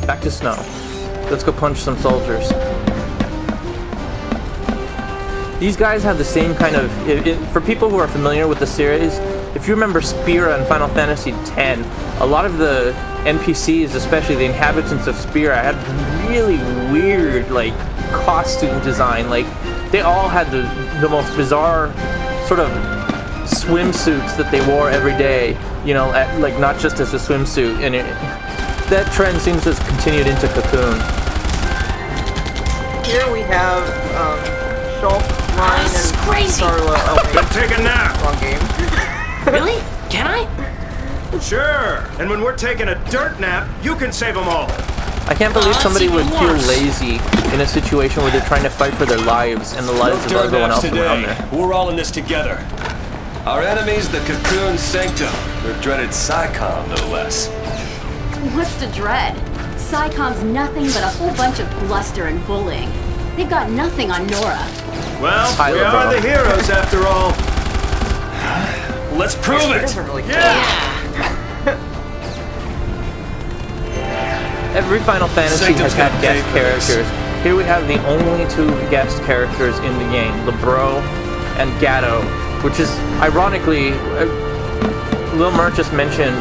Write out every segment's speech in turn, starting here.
back to Snow. Let's go punch some soldiers. These guys have the same kind of... for people who are familiar with the series, if you remember Spira in Final Fantasy X, a lot of the NPCs, especially the inhabitants of Spira, had really weird, like, costume design. Like, they all had the most bizarre sort of swimsuits that they wore every day, you know, like, not just as a swimsuit. And that trend seems to have continued into Cocoon. Here we have, Shulk, Ryan, and Charlotte. Oh, wait. Then take a nap! Wrong game. Really? Can I? Sure. And when we're taking a dirt nap, you can save them all. I can't believe that's somebody would even feel worse. lazy in a situation where they're trying to fight for their lives and the lives of everyone else around there. We're all in this together. Our enemy's the Cocoon Sanctum. Their dreaded Psychom, no less. What's to dread? Psychom's nothing but a whole bunch of bluster and bullying. They've got nothing on Nora. Well, Tyler, we are bro. the heroes after all. Let's prove It it! doesn't really Every Final Fantasy has Sanctum's had gonna guest pay for this. characters. Here we have the only two guest characters in the game, Lebro and Gatto, which is, ironically, Lil Mert just mentioned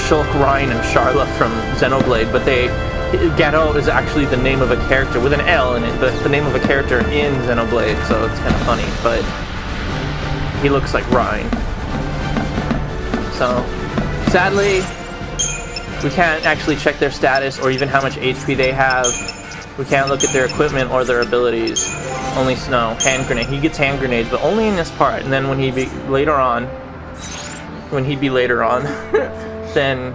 Shulk, Ryan, and Charlotte from Xenoblade, but Gatto is actually the name of a character with an L in it, the name of a character in Xenoblade, so it's kind of funny, but he looks like Ryan. So, sadly, we can't actually check their status or even how much HP they have. We can't look at their equipment or their abilities. Only Snow. Hand grenade. He gets hand grenades, but only in this part. And then when he be later on, then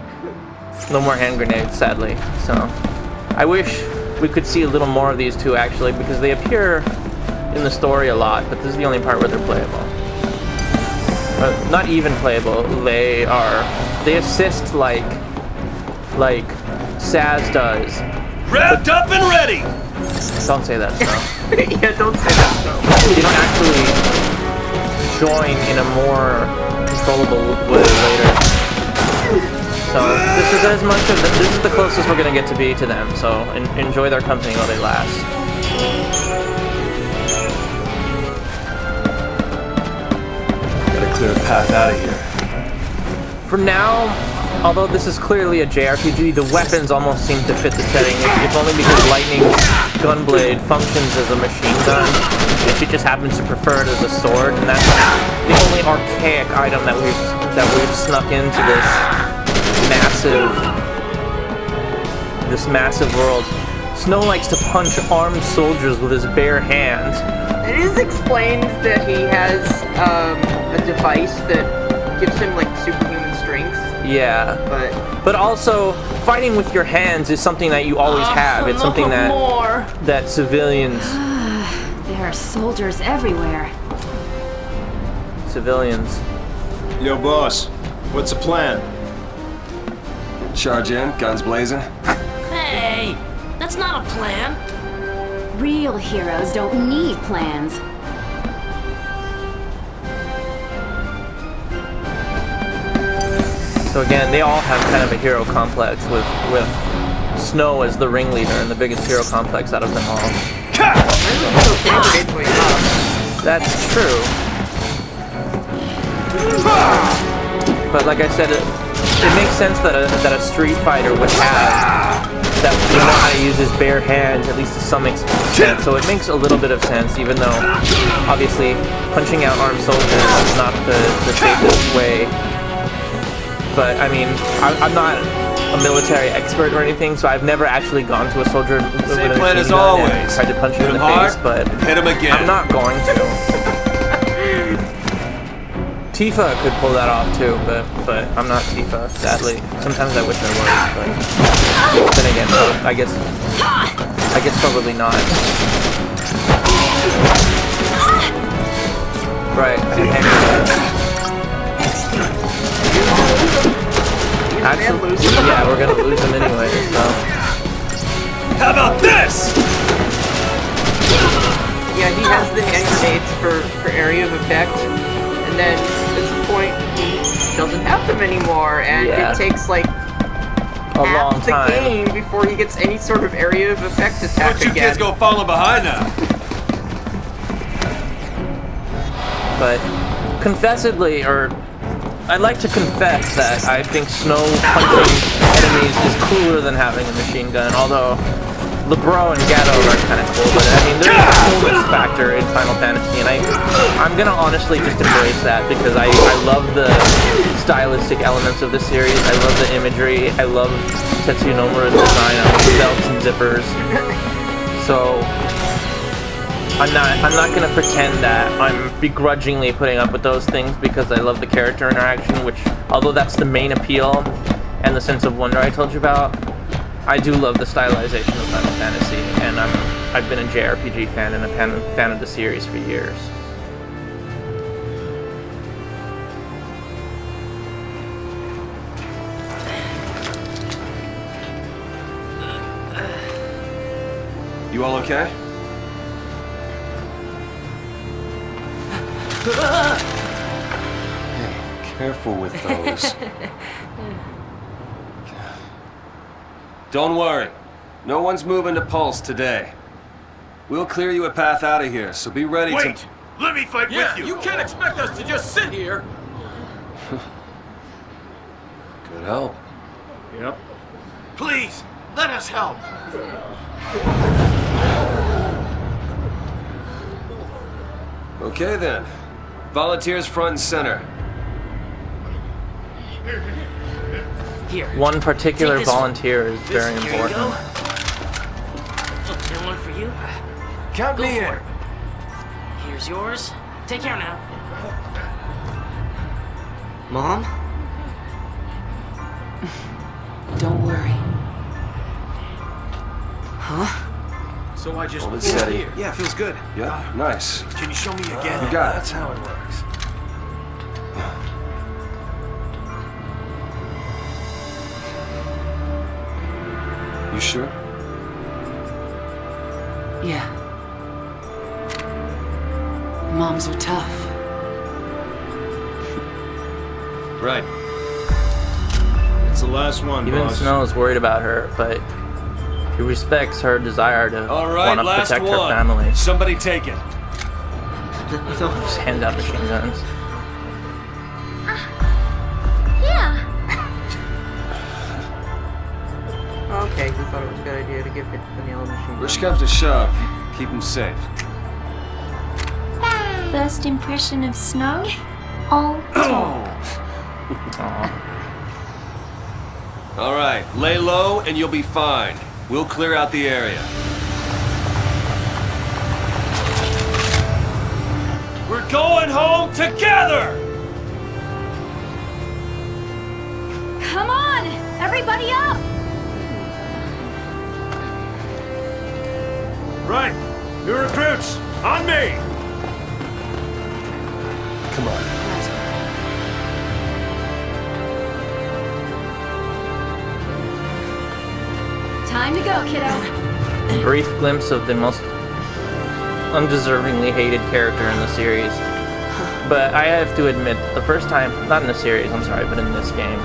no more hand grenades, sadly. So I wish we could see a little more of these two actually, because they appear in the story a lot, but this is the only part where they're playable. Not even playable. They assist like Saz does. Wrapped up and ready! Don't say that, Snow. Yeah, don't say that, though. You don't actually join in a more controllable way later. So this is as much of this is the closest we're gonna get to be to them. So enjoy their company while they last. Gotta clear a path out of here. For now, although this is clearly a JRPG, the weapons almost seem to fit the setting, if only because Lightning's Gunblade functions as a machine gun, and she just happens to prefer it as a sword, and that's the only archaic item that we've snuck into this massive world. Snow likes to punch armed soldiers with his bare hands. It is explained that he has a device that gives him like superhuman strength, Yeah. But also, fighting with your hands is something that you always have. It's something that civilians... There are soldiers everywhere. Civilians... Yo, boss. What's the plan? Charge in, guns blazing. Hey, that's not a plan. Real heroes don't need plans. So again, they all have kind of a hero complex with Snow as the ringleader and the biggest hero complex out of them all. That's true. But like I said, it makes sense that a Street Fighter would have that would know how to use his bare hands, at least to some extent. So it makes a little bit of sense, even though obviously punching out armed soldiers is not the safest way. But I mean, I'm not a military expert or anything, so I've never actually gone to a soldier with Same a plan machine as gun and always. tried to punch him in the hard, face, but hit him again. I'm not going to. Tifa could pull that off too, but I'm not Tifa, sadly. Sometimes I wish I was, but then again, I guess probably not. Right. Actually, yeah, we're gonna lose him anyway, so. How about this? Yeah, he has the hand grenades for area of effect, and then at some point he doesn't have them anymore, and Yeah. it takes like a long half the time. game before he gets any sort of area of effect attack Don't you again. kids go falling behind now. But confessedly, or I'd like to confess that I think snow punching enemies is cooler than having a machine gun, although Lebro and Gatto are kind of cool, but I mean, there's a coolness factor in Final Fantasy, and I'm gonna honestly just embrace that because I love the stylistic elements of the series. I love the imagery. I love Tetsuya Nomura's design of belts and zippers. So I'm not gonna pretend that I'm begrudgingly putting up with those things because I love the character interaction, which, although that's the main appeal and the sense of wonder I told you about, I do love the stylization of Final Fantasy, and I've been a JRPG fan and a fan of the series for years. You all okay? Hey, careful with those. Don't worry. No one's moving to Pulse today. We'll clear you a path out of here, so be ready Wait! to... Let me fight with you! You can't expect us to just sit here. Good help. Yep. Please, let us help. Okay then. Volunteers front and center. Here. One particular Take this one. volunteer is very Here you important. go. And one for you. Count Go me for in. it. Here's yours. Take care now. Mom? Don't worry. So I just Hold it steady. here. Yeah, feels good. Yeah, nice. Can you show me again? You got it. That's how it works. You sure? Yeah. Moms are tough. Right. It's the last one, Even boss. Snow's worried about her, but he respects her desire to All right, want to last protect one. her family. Somebody take it. Just hands out machine guns. Okay, we thought it was a good idea to give it vanilla machine. Push comes to shove. Keep them safe. First impression of snow? All Aw. All right, lay low and you'll be fine. We'll clear out the area. We're going home together! Come on! Everybody up! Right! New recruits! On me! Come on. Time to go, kiddo. Brief glimpse of the most undeservingly hated character in the series. But I have to admit, the first time, not in the series, I'm sorry, but in this game,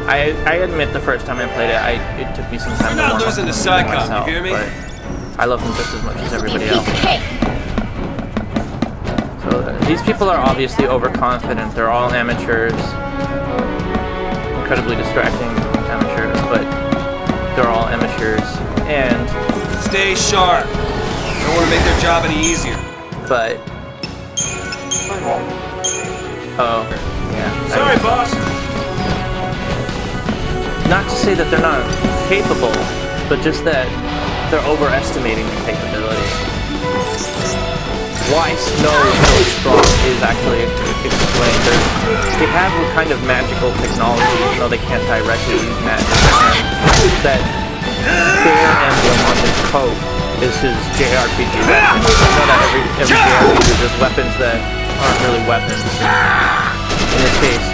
I admit the first time I played it, it took me some time We're to not warm up losing to to him Psychon, myself, you hear me? but I love him just as much as everybody else. Hey! So these people are obviously overconfident. They're all amateurs, incredibly distracting amateurs, but they're all amateurs. And Stay sharp. Don't want to make their job any easier. but oh yeah. Sorry, boss! Not to say that they're not capable, but just that they're overestimating their capability. Why Snow is so strong is actually explained. They have a kind of magical technology, even though they can't directly use magic. And that bear emblem on his coat is his JRPG weapon. I know that every JRPG there's weapons that aren't really weapons. In this case,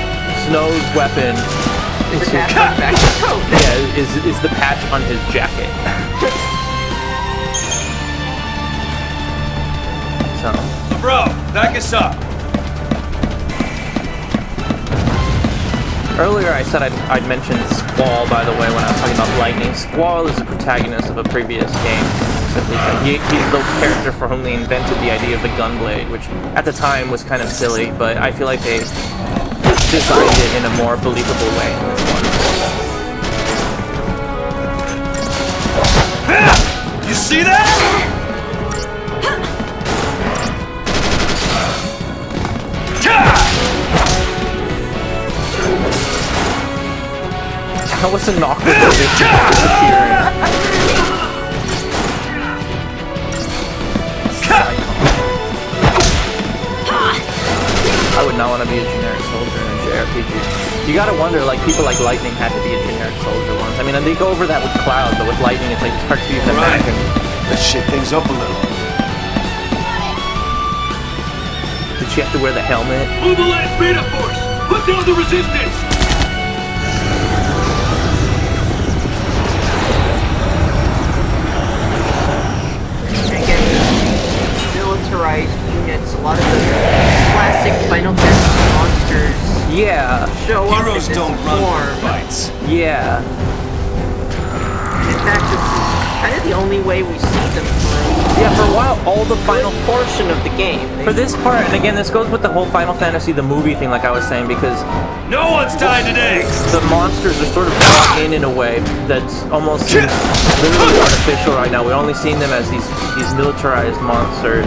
Snow's weapon is his Back to coat. yeah, is the patch on his jacket. So, Bro, back us up. Earlier I said I'd mentioned Squall, by the way, when I was talking about Lightning. Squall is the protagonist of a previous game. Simply said. He's the character for whom they invented the idea of the gunblade, which at the time was kind of silly, but I feel like they designed it in a more believable way in this one. You see that? That was an awkward position disappearing. I would not want to be a generic soldier in a JRPG. You gotta wonder, like, people like Lightning had to be a generic soldier once. I mean, and they go over that with Cloud, but with Lightning, it's like it's hard to use that Right. back. Let's shake things up a little. Did she have to wear the helmet? Mobilize beta force! Put down the resistance! Again, militarized units, a lot of the classic Final Fantasy monsters Yeah. show up in Heroes this don't run form. from fights. Yeah. In fact, this is kind of the only way we see them for Yeah, for a while, all the final portion of the game. For this part, and again, this goes with the whole Final Fantasy, the movie thing, like I was saying, because No one's died today! the monsters are sort of brought in a way that's almost seems literally artificial right now. We're only seeing them as these militarized monsters.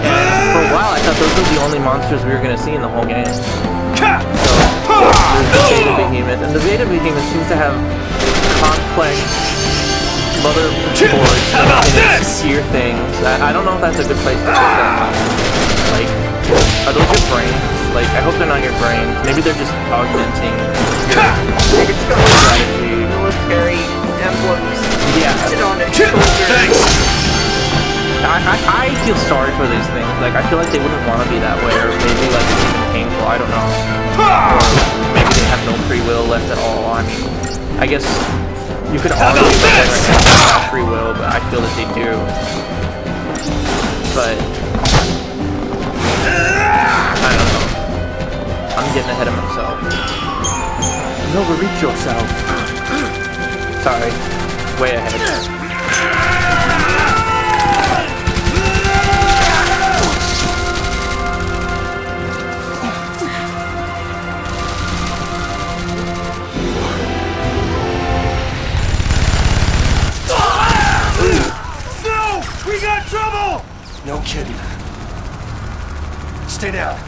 And for a while, I thought those were the only monsters we were going to see in the whole game. So, there's the Beta Behemoth, and the Beta Behemoth seems to have complex motherboards in its ear things. I don't know if that's a good place to put them. Like, are those your brains? Like, I hope they're not your brains. Maybe they're just augmenting your It's got strategy. military emblems Yeah. painted on its shoulder. Thanks! I feel sorry for these things. Like, I feel like they wouldn't want to be that way, or maybe like it's even painful. I don't know. Or maybe they have no free will left at all. I mean, I guess you could argue that they have free will, but I feel that they do. But I don't know. I'm getting ahead of myself. You overreach yourself. Sorry. Way ahead. No! We got trouble! No kidding. Stay down.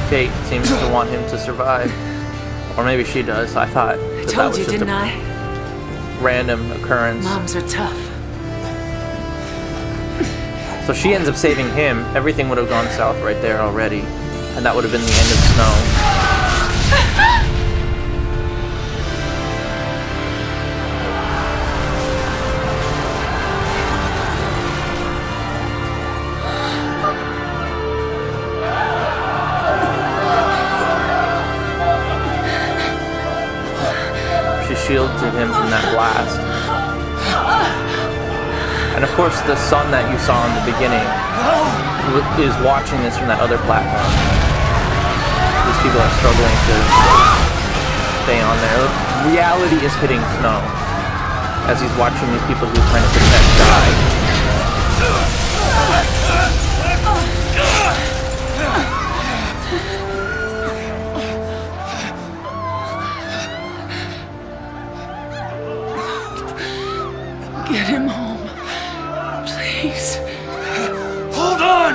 Fate seems to want him to survive. Or maybe she does. I thought I that told was you, just didn't a I? random occurrence. Moms are tough. So she ends up saving him. Everything would have gone south right there already. And that would have been the end of Snow. She shielded him from that blast. And of course, the sun that you saw in the beginning is watching this from that other platform. These people are struggling to stay on there. Reality is hitting Snow as he's watching these people who kind of protect die. Get him home. Please. Hold on!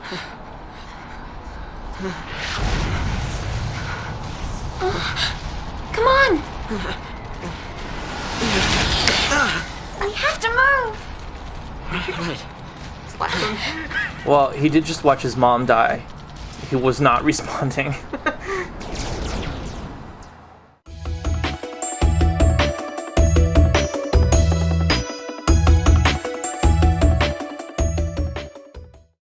Come on! We have to move! Slap him. Well, he did just watch his mom die. He was not responding.